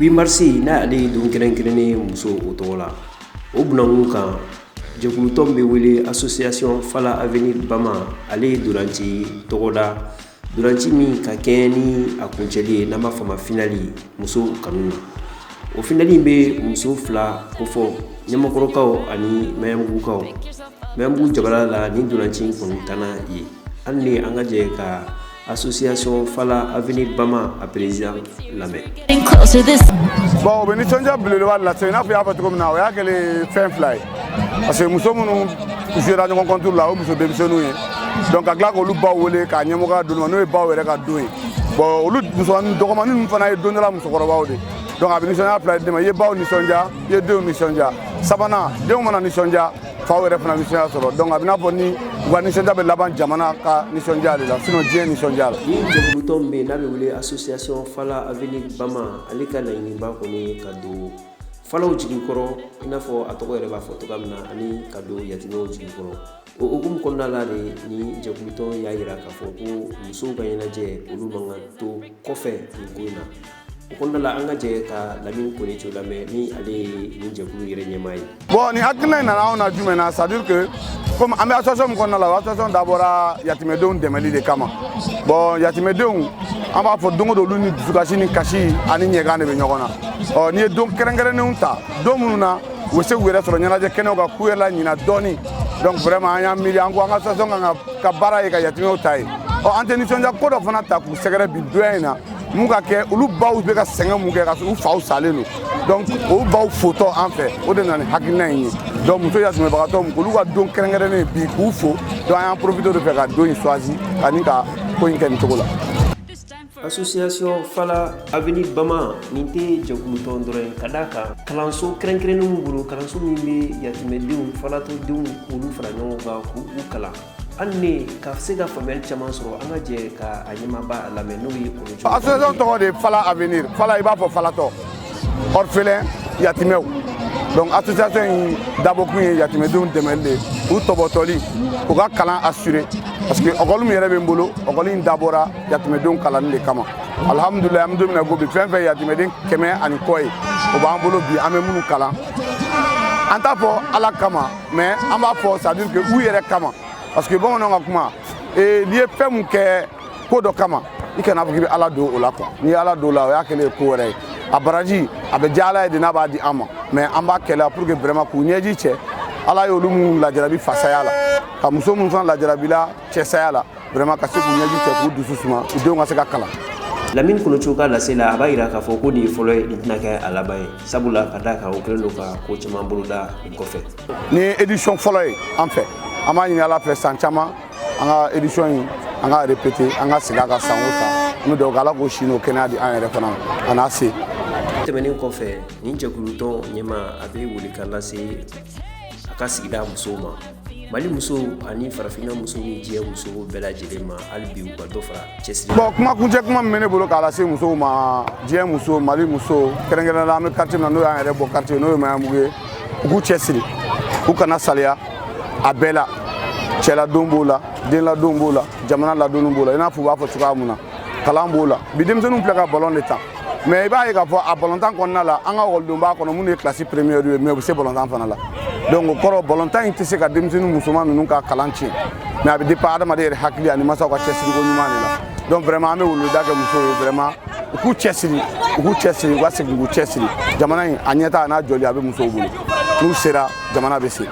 Marsi na ale don kɛrɛnkɛrɛnnen muso o tɔgɔ la o bunakun kan jɛkulutɔn bɛ wele association Fala Avenir Bama ale dolanci tɔgɔda dolanci min ka kɛɲɛ ni a kuncɛli ye n'an b'a fɔ ma finali muso kanu na o finali bɛ muso fila kofɔ ɲamakɔrɔkaw ani Mayanbugu jabala la ni dolanci kɔnɔntana ye hali ni an ka jɛ ka association Fala Avenir Bama a président lamɛn. Bon, o bɛ nisɔndiya belebeleba lase i n'a fɔ i y'a fɔ cogo min na o y'a kɛlen fɛn fila ye parce que muso minnu jouera ɲɔgɔn contre la o muso denmisɛnninw ye donc ka tila k'olu baw wele k'a ɲɛmɔgɔya d'olu ma n'o ye baw yɛrɛ ka don ye bon olu musomanin dɔgɔmanin ninnu fana ye don dɔ la musokɔrɔbaw de donc a bɛ nisɔndiya fila de ma i ye baw nisɔndiya i ye denw nisɔndiya sabanan denw mana nisɔndiya faw yɛrɛ fana nisɔndiya sɔrɔ donc a bɛ n'a fɔ ni u ka nisɔndiya bɛ laban jamana ka nisɔndiya de la sinon diɲɛ nisɔndiya la. Ni jɛkulutɔn bɛ n'a bɛ wele association Fala Avenir Bama ale ka laɲiniba kɔni ka don falaw jigin kɔrɔ i n'a fɔ a tɔgɔ yɛrɛ b'a fɔ cogoya min na ani ka don yatimɛw jigin kɔrɔ o hukumu kɔnɔna la de ni jɛkulutɔn y'a jira k'a fɔ ko musow ka ɲɛnajɛ olu man kan to kɔfɛ nin ko in na o kɔnɔna la an ka jɛ ka Lamini Konejo lamɛn ni ale ye nin jɛkulu yɛrɛ ɲɛmaa ye. Bon ni hakilina in nana anw na jumɛn na c'est à dire que comme an bɛ association min kɔnɔna la o association dabɔra yatimɛdenw dɛmɛli de kama bon yatimɛdenw an b'a fɔ don o don olu ni dusukasi ni kasi ani ɲɛgan de bɛ ɲɔgɔn na n'i ye don kɛrɛnkɛrɛnnenw ta don minnu na u bɛ se k'u yɛrɛ sɔrɔ ɲɛnajɛ kɛnɛw ka k'u yɛrɛ la ɲina dɔɔni donc vraiment an y'an miiri an ko an ka association kan ka baara ye ka yatimɛw ta ye an tɛ nisɔndiya ko dɔ fana ta k'u sɛgɛrɛ bi donya in na mun ka kɛ olu baw bɛ ka sɛgɛn mun kɛ ka sɔrɔ u faw salen don donc o baw fotɔ an fɛ o de nana ni hakilina in ye donc muso yatimɛbagatɔ olu ka don kɛrɛnkɛrɛnnen bi k'u fo donc an y'an profité de fɛ ka don in choisi ani ka ko in kɛ nin cogo la. Association Fala Avenir Bama nin tɛ jɛkulutɔn dɔrɔn ye ka d'a kan kalanso kɛrɛnkɛrɛnnenw bolo kalanso min bɛ yatimɛdenw falatɔdenw k'olu fara ɲɔgɔn kan k'u kalan hali ni ka se ka faamuyali caman sɔrɔ an ka jɛ ka a ɲɛmaaba lamɛn n'o ye Konejo. Association tɔgɔ de ye Fala Avenir Fala i b'a fɔ falatɔ orphelin yatimɛw donc association in dabɔkun ye yatimɛdenw dɛmɛli de u tɔbɔtɔli u ka kalan assurer parce que ɔkɔli min yɛrɛ bɛ n bolo ɔkɔli in dabɔra yatimɛdenw kalanni de kama alhamdulilayi an bɛ don min na ko bi fɛn fɛn yatimɛden 100 kɔ ye o b'an bolo bi an bɛ minnu kalan an t'a fɔ ala kama mais an b'a fɔ c'est à dire que u yɛrɛ kama parce que bamananw ka kuma n'i ye fɛn mun kɛ ko dɔ kama i kana fɔ k'i bɛ ala don o la quoi n'i ye ala don o la o y'a kɛlen ye ko wɛrɛ ye a baraji a bɛ diya ala ye de n'a b'a di an ma mais an b'a kɛlɛ pour que vraiment k'u ɲɛji cɛ ala ye olu minnu lajarabi fasaya la ka muso minnu fana lajarabila cɛsaya la vraiment ka se k'u ɲɛji cɛ k'u dusu suma u denw ka se ka kalan. Lamini Konejo ka lase la a b'a jira k'a fɔ ko nin ye fɔlɔ ye nin tɛna kɛ a laban ye sabula ka d'a kan o kɛlen don ka ko caman boloda nin kɔfɛ. Ni ye édition fɔlɔ ye an fɛ an b'a ɲini ala fɛ san caman an ka édition in an ka répéter an ka segin a kan san o san an bɛ dugawu kɛ ala k'o si n'o kɛnɛya di an yɛrɛ fana ma a n'a se. Tɛmɛnen kɔfɛ nin jɛkulutɔn ɲɛmaa a bɛ welekan lase a ka sigida musow ma Mali musow ani farafinna musow ni diɲɛ musow bɛɛ lajɛlen ma hali bi u ka dɔ fara cɛsiri. Bon kuma kuncɛ kuma min bɛ ne bolo k'a lase musow ma diɲɛ musow Mali musow kɛrɛnkɛrɛnnenya la an bɛ quartier min na n'o y'an yɛrɛ bɔ quartier n'o ye Mayanbugu ye u k'u cɛsiri u kana saliya a bɛɛ la cɛladon b'o la denladon b'o la jamana ladonni b'o la i n'a fɔ u b'a fɔ cogoya mun na kalan b'o la bi denmisɛnninw filɛ ka ballon de ta mais i b'a ye k'a fɔ a ballontan kɔnɔna la an ka ekɔlidenw b'a kɔnɔ minnu ye classe première ye mais u bɛ se ballontan fana la donc o kɔrɔ ballontan in tɛ se ka denmisɛnnin musoman ninnu ka kalan tiɲɛ mais a bɛ dépend adamaden yɛrɛ hakili ani mansaw ka cɛsiriko ɲuman de la donc vraiment an bɛ weleweleda kɛ musow ye vraiment u k'u cɛsiri u ka segin k'u cɛsiri jamana in a ɲɛtaga n'a jɔli a bɛ musow bolo n'u sera jamana bɛ se.